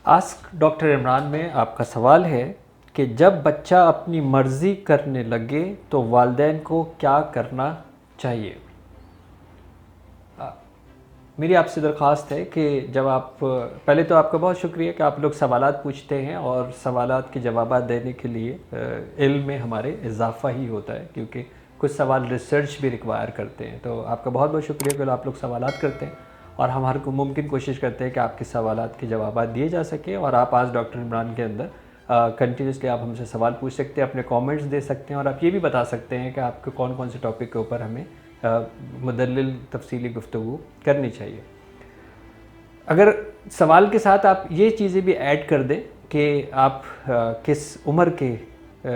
Ask doctor Imran में आपका सवाल है कि जब बच्चा अपनी मर्ज़ी करने लगे तो वालिदैन को क्या करना चाहिए। मेरी आपसे दरख्वास्त है कि जब आप पहले तो आपका बहुत शुक्रिया कि आप लोग सवालात पूछते हैं और सवालात के जवाब देने के लिए इल्म में हमारे इजाफ़ा ही होता है, क्योंकि कुछ सवाल रिसर्च भी रिक्वायर करते हैं। तो आपका बहुत बहुत शुक्रिया कि आप लोग सवालात करते हैं और हम हर मुमकिन कोशिश करते हैं कि आपके सवालात के जवाब दिए जा सके। और आप आज डॉक्टर इमरान के अंदर कंटिन्यूसली आप हमसे सवाल पूछ सकते हैं, अपने कमेंट्स दे सकते हैं और आप ये भी बता सकते हैं कि आपको कौन कौन से टॉपिक के ऊपर हमें मुदल्लिल तफसीली गुफ्तगू करनी चाहिए। अगर सवाल के साथ आप ये चीज़ें भी ऐड कर दें कि आप किस उम्र के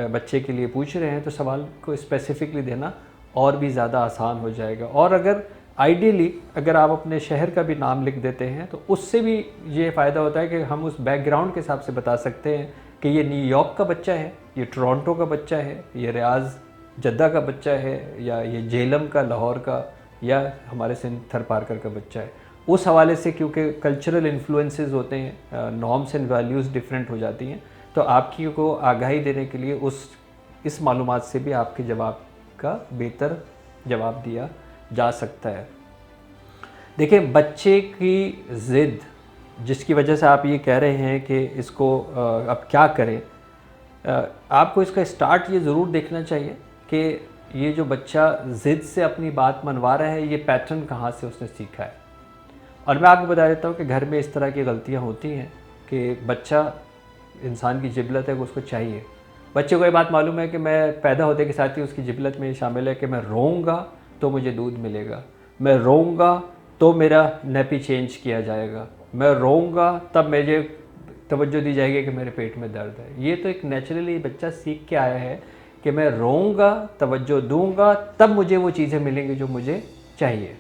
बच्चे के लिए पूछ रहे हैं, तो सवाल को स्पेसिफिकली देना और भी ज़्यादा आसान हो जाएगा। और अगर आइडियली अगर आप अपने शहर का भी नाम लिख देते हैं तो उससे भी ये फ़ायदा होता है कि हम उस बैकग्राउंड के हिसाब से बता सकते हैं कि ये न्यूयॉर्क का बच्चा है, ये टोरंटो का बच्चा है, ये रियाज जद्दा का बच्चा है, या ये जेलम का लाहौर का, या हमारे सिंध थरपारकर का बच्चा है। उस हवाले से क्योंकि कल्चरल इन्फ्लुएंसेस होते हैं, नॉर्म्स एंड वैल्यूज़ डिफरेंट हो जाती हैं, तो आपकी को आगाही देने के लिए इस मालूमात से भी आपके जवाब का बेहतर जवाब दिया जा सकता है। देखिए, बच्चे की ज़िद जिसकी वजह से आप ये कह रहे हैं कि इसको अब क्या करें, आपको इसका स्टार्ट ये ज़रूर देखना चाहिए कि ये जो बच्चा ज़िद से अपनी बात मनवा रहा है, ये पैटर्न कहाँ से उसने सीखा है। और मैं आपको बता देता हूँ कि घर में इस तरह की गलतियाँ होती हैं कि बच्चा, इंसान की जिबलत है, उसको चाहिए। बच्चे को ये बात मालूम है कि मैं पैदा होते के साथ ही उसकी जिबलत में शामिल है कि मैं रोऊंगा तो मुझे दूध मिलेगा, मैं रोऊंगा तो मेरा नैपी चेंज किया जाएगा, मैं रोऊंगा तब मुझे तवज्जो दी जाएगी कि मेरे पेट में दर्द है। ये तो एक नेचुरली बच्चा सीख के आया है कि मैं रोऊंगा, तवज्जो दूंगा, तब मुझे वो चीज़ें मिलेंगी जो मुझे चाहिए।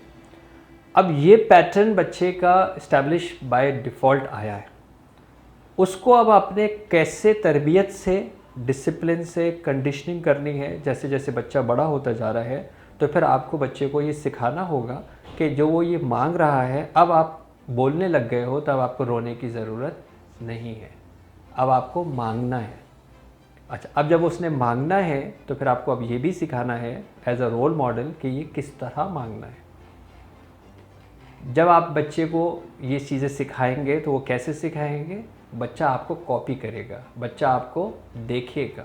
अब ये पैटर्न बच्चे का इस्टेब्लिश बाय डिफ़ॉल्ट आया है, उसको अब आपने कैसे तरबियत से, डिसिप्लिन से कंडीशनिंग करनी है। जैसे जैसे बच्चा बड़ा होता जा रहा है तो फिर आपको बच्चे को ये सिखाना होगा कि जो वो ये मांग रहा है, अब आप बोलने लग गए हो, तब आपको रोने की ज़रूरत नहीं है, अब आपको मांगना है। अच्छा, अब जब उसने मांगना है तो फिर आपको अब ये भी सिखाना है एज अ रोल मॉडल कि ये किस तरह मांगना है। जब आप बच्चे को ये चीज़ें सिखाएंगे तो वो कैसे सिखाएंगे? बच्चा आपको कॉपी करेगा, बच्चा आपको देखेगा।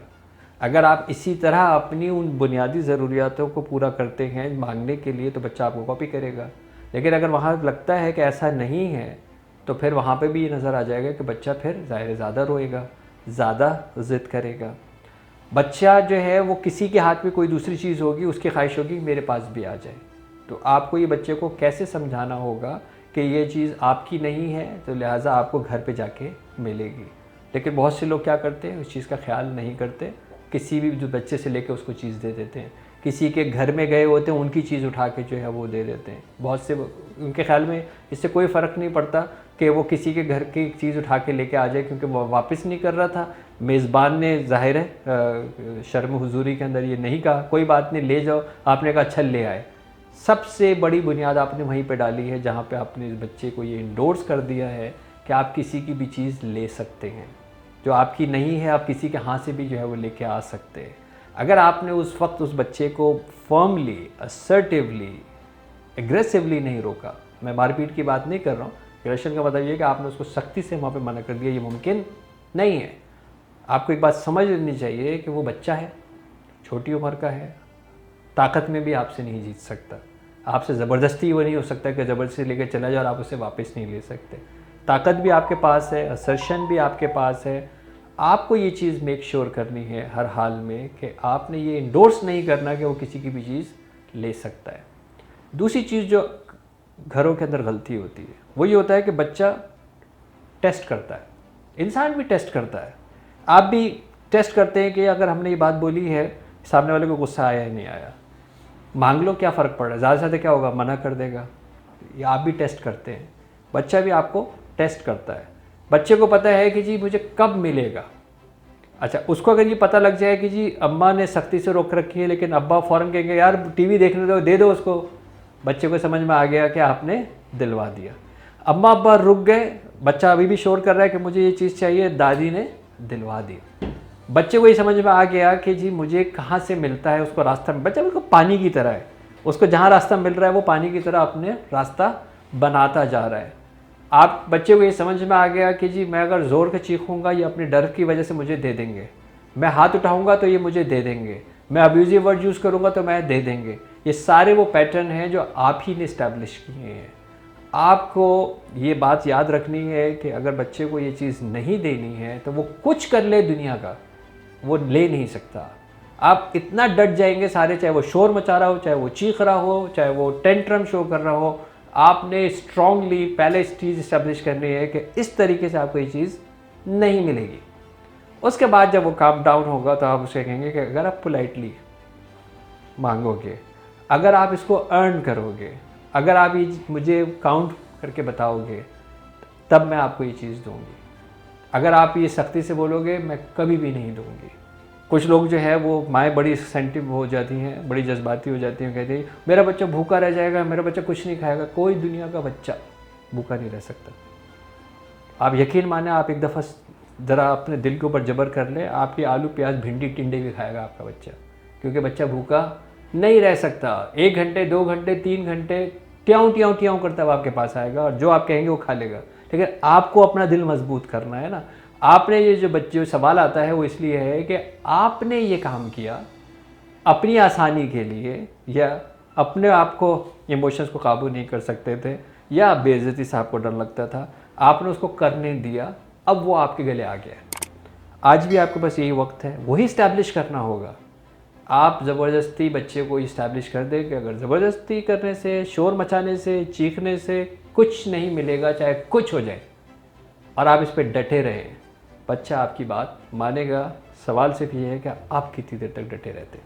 अगर आप इसी तरह अपनी उन बुनियादी ज़रूरियातों को पूरा करते हैं मांगने के लिए, तो बच्चा आपको कॉपी करेगा। लेकिन अगर वहाँ लगता है कि ऐसा नहीं है, तो फिर वहाँ पे भी ये नज़र आ जाएगा कि बच्चा फिर ज़ाहिर ज़्यादा रोएगा, ज़्यादा ज़िद करेगा। बच्चा जो है वो किसी के हाथ में कोई दूसरी चीज़ होगी, उसकी ख्वाहिश होगी मेरे पास भी आ जाए। तो आपको ये बच्चे को कैसे समझाना होगा कि ये चीज़ आपकी नहीं है, तो लिहाजा आपको घर पे जाके मिलेगी। लेकिन बहुत से लोग क्या करते हैं, उस चीज़ का ख्याल नहीं करते, किसी भी जो बच्चे से लेके उसको चीज़ दे देते हैं। किसी के घर में गए होते हैं, उनकी चीज़ उठा के जो है वो दे देते हैं। बहुत से उनके ख्याल में इससे कोई फ़र्क नहीं पड़ता कि वो किसी के घर की चीज़ उठा के लेके आ जाए, क्योंकि वो वापस नहीं कर रहा था। मेज़बान ने ज़ाहिर है शर्म हुजूरी के अंदर ये नहीं कहा, कोई बात नहीं ले जाओ, आपने कहा अच्छा ले आए। सबसे बड़ी बुनियाद आपने वहीं पे डाली है जहाँ पे आपने इस बच्चे को ये इंडोर्स कर दिया है कि आप किसी की भी चीज़ ले सकते हैं, जो आपकी नहीं है आप किसी के हाथ से भी जो है वो लेके आ सकते हैं। अगर आपने उस वक्त उस बच्चे को फर्मली, असर्टिवली, एग्रेसिवली नहीं रोका, मैं मारपीट की बात नहीं कर रहा हूँ, एग्रेशन का मतलब ये है कि आपने उसको सख्ती से वहाँ पे मना कर दिया, ये मुमकिन नहीं है। आपको एक बात समझ लेनी चाहिए कि वो बच्चा है, छोटी उम्र का है, ताकत में भी आपसे नहीं जीत सकता। आपसे ज़बरदस्ती वो नहीं हो सकता कि ज़बरदस्ती लेकर चला जाए और आप उसे वापस नहीं ले सकते। ताकत भी आपके पास है, असर्शन भी आपके पास है। आपको ये चीज़ मेक श्योर करनी है हर हाल में कि आपने ये इंडोर्स नहीं करना कि वो किसी की भी चीज़ ले सकता है। दूसरी चीज़ जो घरों के अंदर गलती होती है वो ये होता है कि बच्चा टेस्ट करता है, इंसान भी टेस्ट करता है, आप भी टेस्ट करते हैं कि अगर हमने ये बात बोली है, सामने वाले को गुस्सा आया या नहीं आया, मांग लो क्या फ़र्क पड़ रहा है, ज़्यादा से ज़्यादा क्या होगा, मना कर देगा। ये आप भी टेस्ट करते हैं, बच्चा भी आपको टेस्ट करता है। बच्चे को पता है कि जी मुझे कब मिलेगा। अच्छा, उसको अगर ये पता लग जाए कि जी अम्मा ने सख्ती से रोक रखी है, लेकिन अब्बा फ़ौरन कहेंगे यार टीवी देखने दो, दे दो उसको, बच्चे को समझ में आ गया कि आपने दिलवा दिया। अम्मा अब्बा रुक गए, बच्चा अभी भी शोर कर रहा है कि मुझे ये चीज़ चाहिए, दादी ने दिलवा दी। बच्चे को ये समझ में आ गया कि जी मुझे कहाँ से मिलता है, उसको रास्ता, बच्चा बिल्कुल पानी की तरह है, उसको जहाँ रास्ता मिल रहा है वो पानी की तरह अपने रास्ता बनाता जा रहा है। आप बच्चे को ये समझ में आ गया कि जी मैं अगर ज़ोर के चीखूंगा ये अपने डर की वजह से मुझे दे देंगे, मैं हाथ उठाऊंगा तो ये मुझे दे देंगे, मैं अब्यूजिव वर्ड यूज़ करूंगा तो मैं दे देंगे। ये सारे वो पैटर्न हैं जो आप ही ने इस्टेब्लिश किए हैं। आपको ये बात याद रखनी है कि अगर बच्चे को ये चीज़ नहीं देनी है तो वो कुछ कर ले दुनिया का, वो ले नहीं सकता। आप इतना डट जाएंगे सारे, चाहे वो शोर मचा रहा हो, चाहे वो चीख रहा हो, चाहे वो टेंट्रम शो कर रहा हो, आपने स्ट्रांगली पहले इस चीज़ इस्टेब्लिश करनी है कि इस तरीके से आपको ये चीज़ नहीं मिलेगी। उसके बाद जब वो काम डाउन होगा तो आप उसे कहेंगे कि अगर आप पोलाइटली मांगोगे, अगर आप इसको अर्न करोगे, अगर आप ये मुझे काउंट करके बताओगे, तब मैं आपको ये चीज़ दूंगी। अगर आप ये सख्ती से बोलोगे मैं कभी भी नहीं दूंगी। कुछ लोग जो है वो माएँ बड़ी सेंसिटिव हो जाती हैं, बड़ी जज्बाती हो जाती हैं, कहती हैं मेरा बच्चा भूखा रह जाएगा, मेरा बच्चा कुछ नहीं खाएगा। कोई दुनिया का बच्चा भूखा नहीं रह सकता। आप यकीन माने, आप एक दफ़ा ज़रा अपने दिल के ऊपर जबर कर ले, आपकी आलू प्याज भिंडी टिंडे भी खाएगा आपका बच्चा, क्योंकि बच्चा भूखा नहीं रह सकता। 1 घंटे 2 घंटे 3 घंटे ट्याऊँ ट्याऊँ ट्याऊँ करता हुआ आपके पास आएगा और जो आप कहेंगे वो खा लेगा। लेकिन आपको अपना दिल मजबूत करना है ना। आपने ये जो बच्चे सवाल आता है वो इसलिए है कि आपने ये काम किया अपनी आसानी के लिए, या अपने आप को इमोशंस को काबू नहीं कर सकते थे, या बेइज्जती से आपको डर लगता था, आपने उसको करने दिया, अब वो आपके गले आ गया। आज भी आपके पास यही वक्त है, वही इस्टेब्लिश करना होगा। आप ज़बरदस्ती बच्चे को इस्टेब्लिश कर दें कि अगर ज़बरदस्ती करने से, शोर मचाने से, चीखने से कुछ नहीं मिलेगा, चाहे कुछ हो जाए, और आप इस पर डटे रहें, बच्चा आपकी बात मानेगा। सवाल सिर्फ ये है कि आप कितनी देर तक डटे रहते हैं।